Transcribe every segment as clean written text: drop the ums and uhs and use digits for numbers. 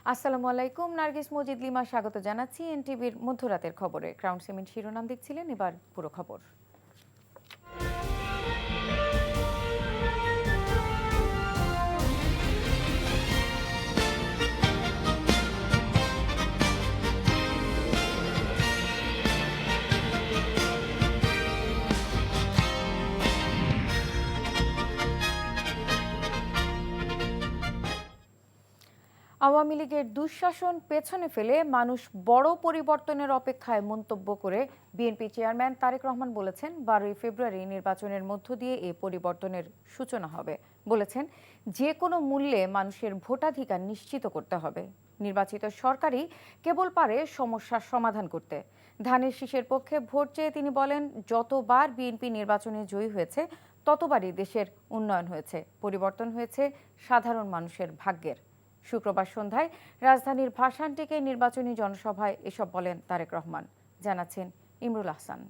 আসসালামু আলাইকুম, নার্গিস মজিদ লিমা স্বাগত জানাচ্ছি এনটিভির মধ্যরাতের খবরে। ক্রাউন সিমেন্ট শিরোনাম দেখছিলেন, এবার পুরো খবর। আওয়ামী লীগের দুঃশাসন পেছনে ফেলে মানুষ বড় পরিবর্তনের অপেক্ষায় মন্তব্য করে বিএনপি চেয়ারম্যান তারেক রহমান বলেছেন, 12ই ফেব্রুয়ারি নির্বাচনের মধ্য দিয়ে এ পরিবর্তনের সূচনা হবে। বলেছেন, যে কোনো মূল্যে মানুষের ভোটাধিকার নিশ্চিত করতে হবে। নির্বাচিত সরকারই কেবল পারে সমস্যার সমাধান করতে। ধানের শীষের পক্ষে ভোট চেয়ে তিনি বলেন, যতবার বিএনপি নির্বাচনে জয়ী হয়েছে ততবারই দেশের উন্নয়ন হয়েছে, পরিবর্তন হয়েছে সাধারণ মানুষের ভাগ্যের। শুক্রবার সন্ধ্যায় রাজধানীর ভাসানটেকে নির্বাচনী জনসভায় এসব বলেন তারেক রহমান। জানাচ্ছেন ইমরুল আহসান।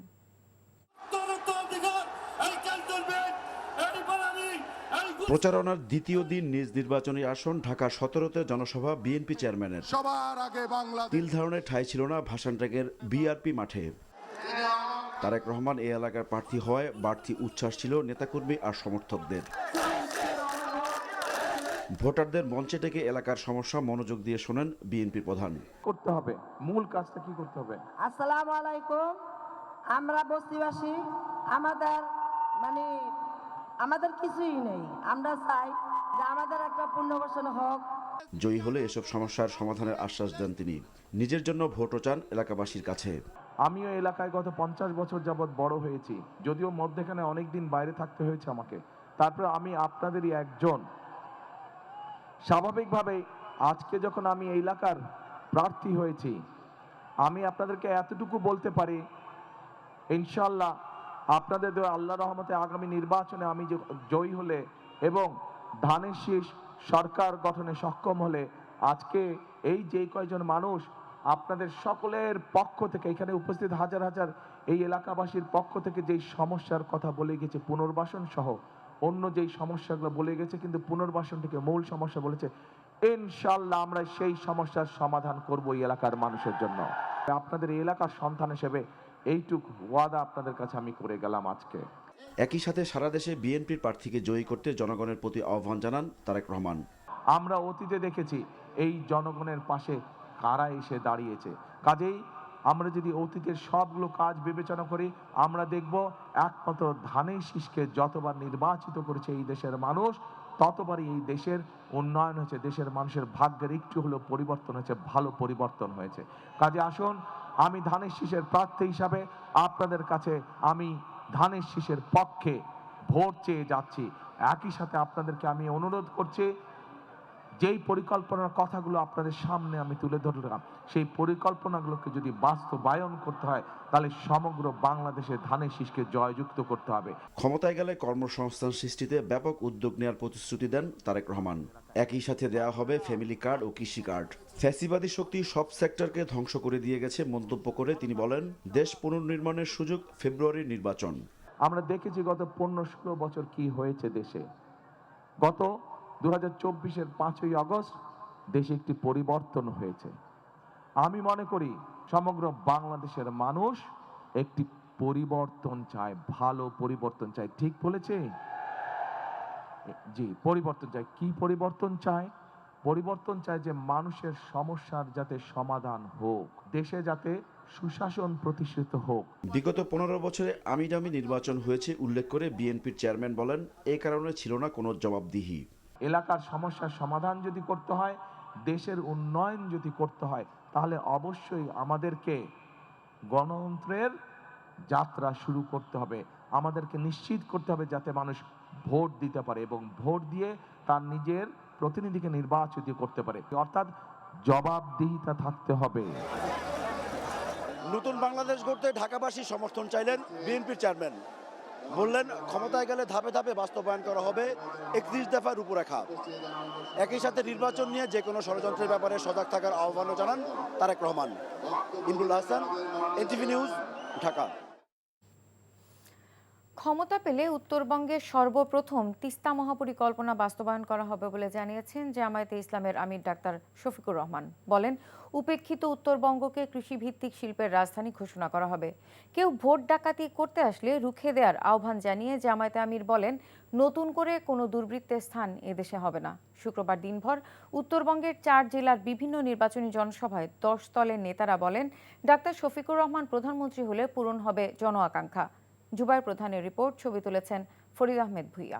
প্রচারণার দ্বিতীয় দিন নিজ নির্বাচনী আসন ঢাকা 17তে জনসভা বিএনপি চেয়ারম্যানের। সবার আগে বাংলাদেশ। তিল ধারণের ঠাঁই ছিল না ভাসানটেকের বিআরপি মাঠে। তারেক রহমান এই এলাকার প্রার্থী হওয়ায় বাড়তি উচ্ছ্বাস ছিল নেতাকর্মী আর সমর্থকদের। ভোটারদের মঞ্চে ডেকে এলাকার সমস্যা মনোযোগ দিয়ে শোনেন বিএনপি প্রধান। করতে হবে, মূল কাজটা কি করতে হবে? আসসালামু আলাইকুম। আমরা বস্তিবাসী, আমাদের কিছুই নেই। আমরা চাই যে আমাদের একটা পুনর্বাসন হোক। জয়ী হলে এসব সমস্যার সমাধানের আশ্বাস দেন তিনি। নিজের জন্য ভোটও চান এলাকাবাসীর কাছে। আমিও এলাকায় গত 50 বছর যাবৎ বড় হয়েছি, যদিও মধ্যখানে অনেকদিন বাইরে থাকতে হয়েছে আমাকে। তারপরে আমি আপনাদেরই একজন। স্বাভাবিকভাবে আজকে যখন আমি এই এলাকার প্রার্থী হয়েছি, আমি আপনাদেরকে এতটুকু বলতে পারি, ইনশাআল্লাহ আপনাদের দেওয়া আল্লাহর রহমতে আগামী নির্বাচনে আমি জয়ী হলে এবং ধানের শীষ সরকার গঠনে সক্ষম হলে, আজকে এই যে কয়জন মানুষ আপনাদের সকলের পক্ষ থেকে এখানে উপস্থিত হাজার হাজার এই এলাকাবাসীর পক্ষ থেকে যেই সমস্যার কথা বলে গেছে, পুনর্বাসন সহ অন্য যেই সমস্যাগুলো বলে গেছে, কিন্তু পুনর্বাসনটিকে মূল সমস্যা বলেছে, ইনশাআল্লাহ আমরা সেই সমস্যার সমাধান করব এই এলাকার মানুষের জন্য। আপনাদের এই এলাকার সন্তান হিসেবে এইটুকু ওয়াদা আপনাদের কাছে আমি করে গেলাম আজকে। একই সাথে সারা দেশে বিএনপির প্রার্থীকে জয়ী করতে জনগণের প্রতি আহ্বান জানান তারেক রহমান। আমরা অতীতে দেখেছি এই জনগণের পাশে কারা এসে দাঁড়িয়েছে। কাজেই আমরা যদি অতীতের সবগুলো কাজ বিবেচনা করি, আমরা দেখব একমাত্র ধানের শীষকে যতবার নির্বাচিত করেছে এই দেশের মানুষ, ততবারই এই দেশের উন্নয়ন হয়েছে, দেশের মানুষের ভাগ্যের একটু হলেও পরিবর্তন হয়েছে, ভালো পরিবর্তন হয়েছে। কাজে আসুন, আমি ধানের শীষের প্রার্থী হিসাবে আপনাদের কাছে আমি ধানের শীষের পক্ষে ভোট চেয়ে যাচ্ছি। একই সাথে আপনাদেরকে আমি অনুরোধ করছি, যেই পরিকল্পনার কথাগুলো আপনাদের সামনে আমি তুলে ধরলাম, সেই পরিকল্পনাগুলোকে যদি বাস্তবায়ন করতে হয়, তাহলে সমগ্র বাংলাদেশে ধানের শীষকে জয়যুক্ত করতে হবে। ক্ষমতায় গেলে কর্মসংস্থান সৃষ্টিতে ব্যাপক উদ্যোগ নেওয়ার প্রতিশ্রুতি দেন তারেক রহমান। একই সাথে দেয়া হবে ফ্যামিলি কার্ড ও কৃষি কার্ড। ফ্যাসিবাদী শক্তি সব সেক্টরকে ধ্বংস করে দিয়ে গেছে মন্তব্য করে তিনি বলেন, দেশ পুনর্নির্মাণের সুযোগ ফেব্রুয়ারির নির্বাচন। আমরা দেখেছি গত 15-16 বছর কি হয়েছে দেশে। গত 2024-এর 5ই আগস্ট দেশে একটি পরিবর্তন হয়েছে। আমি মনে করি সমগ্র বাংলাদেশের মানুষ একটি পরিবর্তন চায়, ভালো পরিবর্তন চায়। ঠিক বলেছে? জি, পরিবর্তন চায়। কি পরিবর্তন চায়? পরিবর্তন চায় যে মানুষের সমস্যার যাতে সমাধান হোক, দেশে যাতে সুশাসন প্রতিষ্ঠিত হোক। বিগত 15 বছরে আমিডামি নির্বাচন হয়েছে উল্লেখ করে বিএনপির চেয়ারম্যান বলেন, এই কারণে ছিল না কোনো জবাবদিহি। এলাকার সমস্যার সমাধান যদি করতে হয়, দেশের উন্নয়ন যদি করতে হয়, তাহলে অবশ্যই আমাদেরকে গণতন্ত্রের যাত্রা শুরু করতে হবে। আমাদেরকে নিশ্চিত করতে হবে যাতে মানুষ ভোট দিতে পারে এবং ভোট দিয়ে তার নিজের প্রতিনিধিকে নির্বাচিত করতে পারে, অর্থাৎ জবাবদিহিতা থাকতে হবে। নতুন বাংলাদেশ গড়তে ঢাকাবাসী সমর্থন চাইলেন বিএনপির চেয়ারম্যান। বললেন, ক্ষমতায় গেলে ধাপে ধাপে বাস্তবায়ন করা হবে 31 দফার রূপরেখা। একই সাথে নির্বাচন নিয়ে যে কোনো ষড়যন্ত্রের ব্যাপারে সজাগ থাকার আহ্বানও জানান তারেক রহমান। Imrul Ahsan, NTV news, Dhaka. ক্ষমতা পেলে উত্তরবঙ্গের সর্বপ্রথম তিস্তা মহাপরিকল্পনা বাস্তবায়ন করা হবে বলে জানিয়েছেন জামায়াতে ইসলামের আমির ডাক্তার শফিকুর রহমান। বলেন, উপেক্ষিত উত্তরবঙ্গকে কৃষিভিত্তিক শিল্পের রাজধানী ঘোষণা করা হবে। কেউ ভোট ডাকাতি করতে আসলে রুখে দেওয়ার আহ্বান জানিয়ে জামায়াতে আমির বলেন, নতুন করে কোনো দুর্বৃত্তের স্থান এদেশে হবে না। শুক্রবার দিনভর উত্তরবঙ্গের 4 জেলার বিভিন্ন নির্বাচনী জনসভায় 10 দলের নেতারা বলেন, ডাক্তার শফিকুর রহমান প্রধানমন্ত্রী হলে পূরণ হবে জন আকাঙ্ক্ষা। জুবাইর প্রধানের রিপোর্ট, ছবি তুলেছেন ফরিদ আহমেদ ভুইয়া।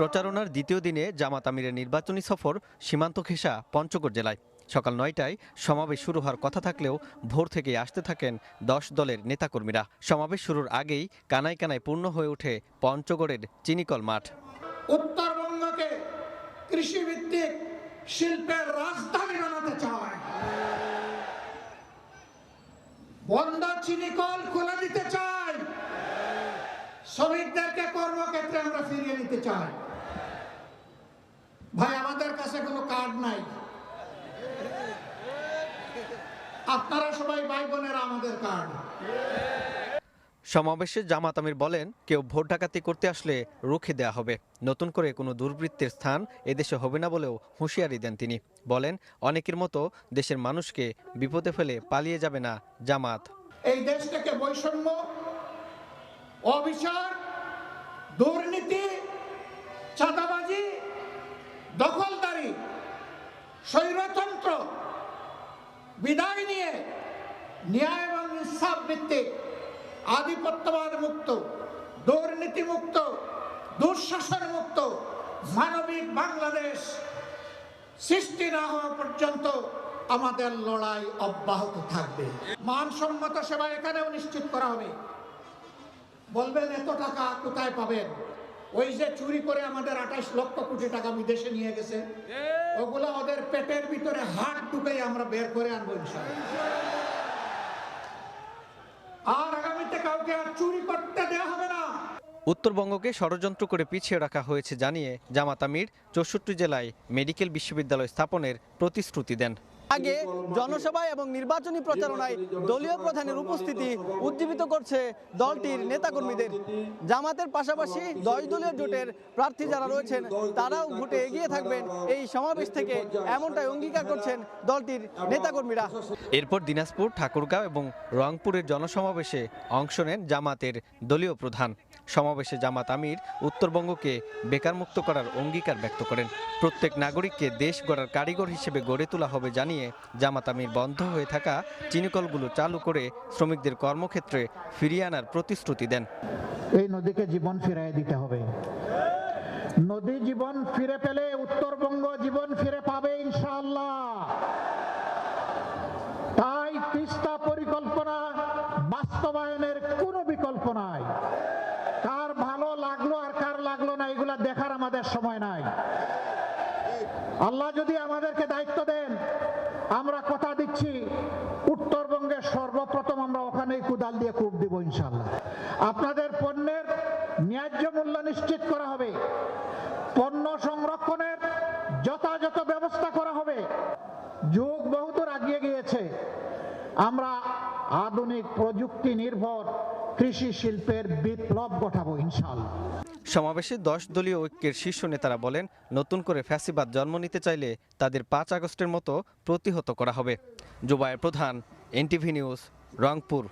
প্রচারণার দ্বিতীয় দিনে জামাত আমিরের নির্বাচনী সফর সীমান্ত ঘেঁষা পঞ্চগড় জেলায়। সকাল 9টায় সমাবেশ শুরু হওয়ার কথা থাকলেও ভোর থেকেই আসতে থাকেন 10 দলের নেতাকর্মীরা। সমাবেশ শুরুর আগেই কানায় কানায় পূর্ণ হয়ে ওঠে পঞ্চগড়ের চিনিকল মাঠ। উত্তরবঙ্গকে কৃষিভিত্তিক শিল্পের রাজধানী বানাতে চায়, বন্ধ চিনিকল খুলে দিতে চাই, শ্রমিকদেরকে কর্মক্ষেত্রে আমরা ফিরিয়ে নিতে চাই। ভাই, আমাদের কাছে কোনো কার্ড নাই, আপনারা সবাই ভাই বোনেরা আমাদের কার্ড। সমাবেশে জামাত আমির বলেন, কেউ ভোট ডাকাতি করতে আসলে রুখে দেওয়া হবে। নতুন করে কোনো দুর্বৃত্তের স্থান এদেশে হবে না বলেও হুঁশিয়ারি দেন তিনি। বলেন, অনেকের মতো দেশের মানুষকে বিপদে ফেলে পালিয়ে যাবে না জামাত। এই দেশ থেকে বৈষম্য, অবিচার, দুর্নীতি, চাঁদাবাজি, দখলদারি, স্বৈরতন্ত্র বিদায় নিয়ে ন্যায় এবং ইনসাফ ভিত্তিক আধিপত্যবাদ মুক্ত, দুর্নীতি মুক্ত, দুঃশাসন মুক্ত মানবিক বাংলাদেশ সৃষ্টি না হওয়া পর্যন্ত আমাদের লড়াই অব্যাহত থাকবে। মানসম্মত সেবা এখানেও নিশ্চিত করা হবে। বলবেন এত টাকা কোথায় পাবেন? ওই যে চুরি করে আমাদের 28 লক্ষ কোটি টাকা বিদেশে নিয়ে গেছে, ওগুলো ওদের পেটের ভিতরে হাত ঢুকে আমরা বের করে আনবো ইনশাআল্লাহ। আর আগামীতে কাউকে আর চুরি করতে দেওয়া হবে না। উত্তরবঙ্গকে ষড়যন্ত্র করে পিছিয়ে রাখা হয়েছে জানিয়ে জামাত আমির 64 জেলায় মেডিকেল বিশ্ববিদ্যালয় স্থাপনের প্রতিশ্রুতি দেন। আগে জনসভায় এবং নির্বাচনী প্রচারণায় দলীয় প্রধানের উপস্থিতি উজ্জীবিত করছে দলটির নেতাকর্মীদের। জামাতের পাশাপাশি 10 দলীয় জোটের প্রার্থী যারা রয়েছেন তারাও ভোটে এগিয়ে থাকবেন এই সমাবেশ থেকে, এমনটাই অঙ্গীকার করছেন দলটির নেতাকর্মীরা। এরপর দিনাজপুর, ঠাকুরগাঁও এবং রংপুরের জনসমাবেশে অংশ নেন জামাতের দলীয় প্রধান। সমাবেশে জামাত আমির উত্তরবঙ্গকে বেকারমুক্ত করার অঙ্গীকার ব্যক্ত করেন। প্রত্যেক নাগরিককে দেশ গড়ার কারিগর হিসেবে গড়ে তোলা হবে জানিয়ে জামাত আমির বন্ধ হয়ে থাকা চিনিকলগুলো চালু করে শ্রমিকদের কর্মক্ষেত্রে ফিরিয়ে আনার প্রতিশ্রুতি দেন। এই নদীকে জীবন ফিরিয়ে দিতে হবে। নদী জীবন ফিরে পেলে উত্তরবঙ্গ জীবন ফিরে পাবে ইনশাআল্লাহ। তাই তিস্তা পরিকল্পনা বাস্তবায়নের কোনো বিকল্প নাই। কার ভালো লাগলো আর কার লাগলো না এগুলা দেখার আমাদের সময় নাই। আল্লাহ যদি আমাদেরকে দায়িত্ব দেন, আমরা কথা দিচ্ছি উত্তরবঙ্গের সর্বপ্রথম আমরা ওখানেই কুদাল দিয়ে কূপ দিব ইনশাআল্লাহ। আপনাদের পণ্যের ন্যায্য মূল্য নিশ্চিত করা হবে, পণ্য সংরক্ষণের যথাযথ ব্যবস্থা করা হবে। যুগ বহুদূর এগিয়ে গিয়েছে, আমরা আধুনিক প্রযুক্তি নির্ভর কৃষি শিল্পের বিপ্লব ঘটাবো ইনশাআল্লাহ। সমাবেশে 10 দলীয় ঐক্যের শীর্ষ নেতারা বলেন, নতুন করে ফ্যাসিবাদ জন্ম নিতে চাইলে তাদের 5 আগস্টের মতো প্রতিহত করা হবে। জুবাইর প্রধান, এনটিভি নিউজ, রংপুর।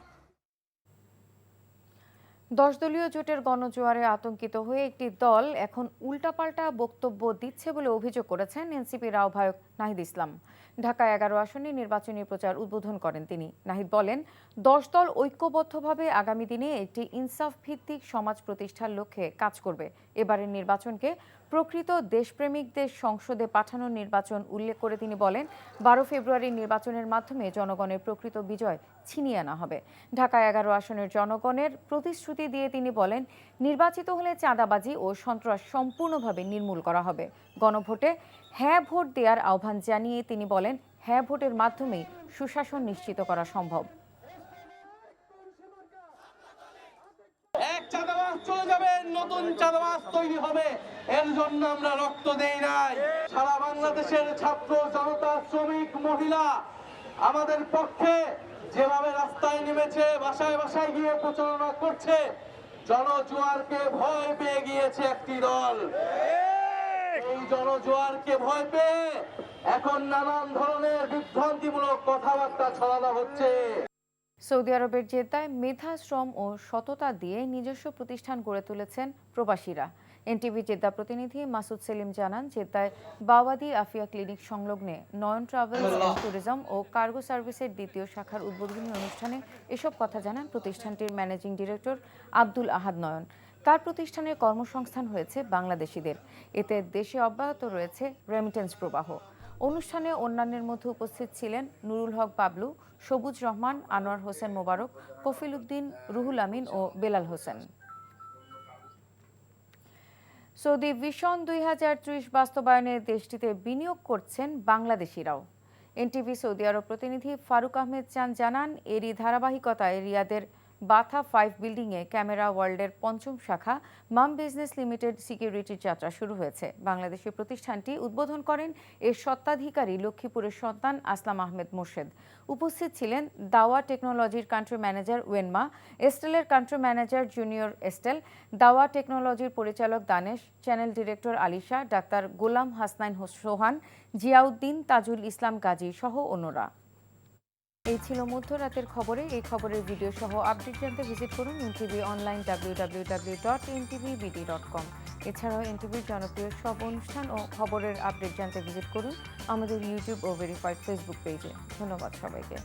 10 দলীয় জোটের গণজোয়ারে আতঙ্কিত হয়ে একটি দল এখন উল্টাপাল্টা বক্তব্য দিচ্ছে বলে অভিযোগ করেছেন এনসিপির আহ্বায়ক নাহিদ ইসলাম। ঢাকা 11 আসনে নির্বাচনী প্রচার উদ্বোধন করেন তিনি। নাহিদ বলেন, 10 দল ঐক্যবদ্ধভাবে আগামী দিনে একটি ইনসাফ ভিত্তিক সমাজ প্রতিষ্ঠার লক্ষ্যে কাজ করবে। এবারের নির্বাচনকে প্রকৃত দেশপ্রেমিকদের সংসদে পাঠানোর নির্বাচন উল্লেখ করে তিনি বলেন, 12 ফেব্রুয়ারির নির্বাচনের মাধ্যমে জনগণের প্রকৃত বিজয় ছিনিয়ে আনা হবে। ঢাকা 11 আসনের জনগণের প্রতিশ্রুতি দিয়ে তিনি বলেন, নির্বাচিত হলে চাঁদাবাজি ও সন্ত্রাস সম্পূর্ণভাবে নির্মূল করা হবে। গণভোটে হ্যাঁ ভোট দেওয়ার আহ্বান জানিয়ে তিনি বলেন, হ্যাঁ ভোটের মাধ্যমেই সুশাসন নিশ্চিত করা সম্ভব। এক চাঁদাবাজ চলে যাবে, নতুন চাঁদাবাজ তৈরি হবে। এর জন্য আমরা রক্ত দেই নাই। সারা বাংলাদেশের ছাত্র জনতা, শ্রমিক, মহিলা আমাদের পক্ষে যেভাবে রাস্তায় নেমেছে, বাসায় বাসায় গিয়ে প্রচারণা করছে, জনজোয়ারকে ভয় পেয়ে গিয়েছে একটি দল। এই জনজোয়ারকে ভয় পেয়ে এখন নানান ধরনের বিভ্রান্তিমূলক কথাবার্তা ছড়ানো হচ্ছে। সৌদি আরবের জেদ্দায় মেধা, শ্রম ও সততা দিয়ে নিজস্ব প্রতিষ্ঠান গড়ে তুলেছেন প্রবাসীরা। এনটিভি জেদ্দা প্রতিনিধি মাসুদ সেলিম জানান, জেদ্দায় বাওয়াদি আফিয়া ক্লিনিক সংলগ্নে নয়ন ট্রাভেলস এন্ড ট্যুরিজম ও কার্গো সার্ভিসের দ্বিতীয় শাখার উদ্বোধনী অনুষ্ঠানে এসব কথা জানান প্রতিষ্ঠানটির ম্যানেজিং ডিরেক্টর আব্দুল আহাদ নয়ন। তার প্রতিষ্ঠানের কর্মসংস্থান হয়েছে বাংলাদেশিদের। এতে দেশে অব্যাহত রয়েছে রেমিটেন্স প্রবাহ। অনুষ্ঠানে অন্যান্যের মধ্যে উপস্থিত ছিলেন নুরুল হক বাবলু, সবুজ রহমান, আনোয়ার হোসেন মোবারক, কফিল উদ্দিন, রুহুল আমিন ও বেলাল হোসেন। সৌদি ভিশন 2030 বাস্তবায়নে দেশটিতে বিনিয়োগ করছেন বাংলাদেশিরাও। এনটিভি সৌদি আরব প্রতিনিধি ফারুক আহমেদ চান জানান, এরই ধারাবাহিকতায় রিয়াদের বাথা 5 বিল্ডিংয়ে ক্যামেরা ওয়ার্ল্ডের 5ম শাখা মাম বিজনেস লিমিটেড সিকিউরিটির যাত্রা শুরু হয়েছে। বাংলাদেশি প্রতিষ্ঠানটি উদ্বোধন করেন এর স্বত্বাধিকারী লক্ষ্মীপুরের সন্তান আসলাম আহমেদ মোর্শেদ। উপস্থিত ছিলেন দাওয়া টেকনোলজির কান্ট্রি ম্যানেজার ওয়েনমা, এস্টেলের country manager junior Estel, Dahua টেকনোলজির পরিচালক দানেশ, চ্যানেল ডিরেক্টর আলিশা, ডাক্তার গোলাম হাসনাইন সোহান, জিয়াউদ্দিন, তাজুল ইসলাম গাজী সহ অন্যরা। এই ছিল মধ্যরাতের খবরে। এই খবরের ভিডিও সহ আপডেট জানতে ভিজিট করুন এনটিভি অনলাইন www.ntvbd.com। এছাড়াও এনটিভির জনপ্রিয় সব অনুষ্ঠান ও খবরের আপডেট জানতে ভিজিট করুন আমাদের ইউটিউব ও ভেরিফাইড ফেসবুক পেজে। ধন্যবাদ সবাইকে।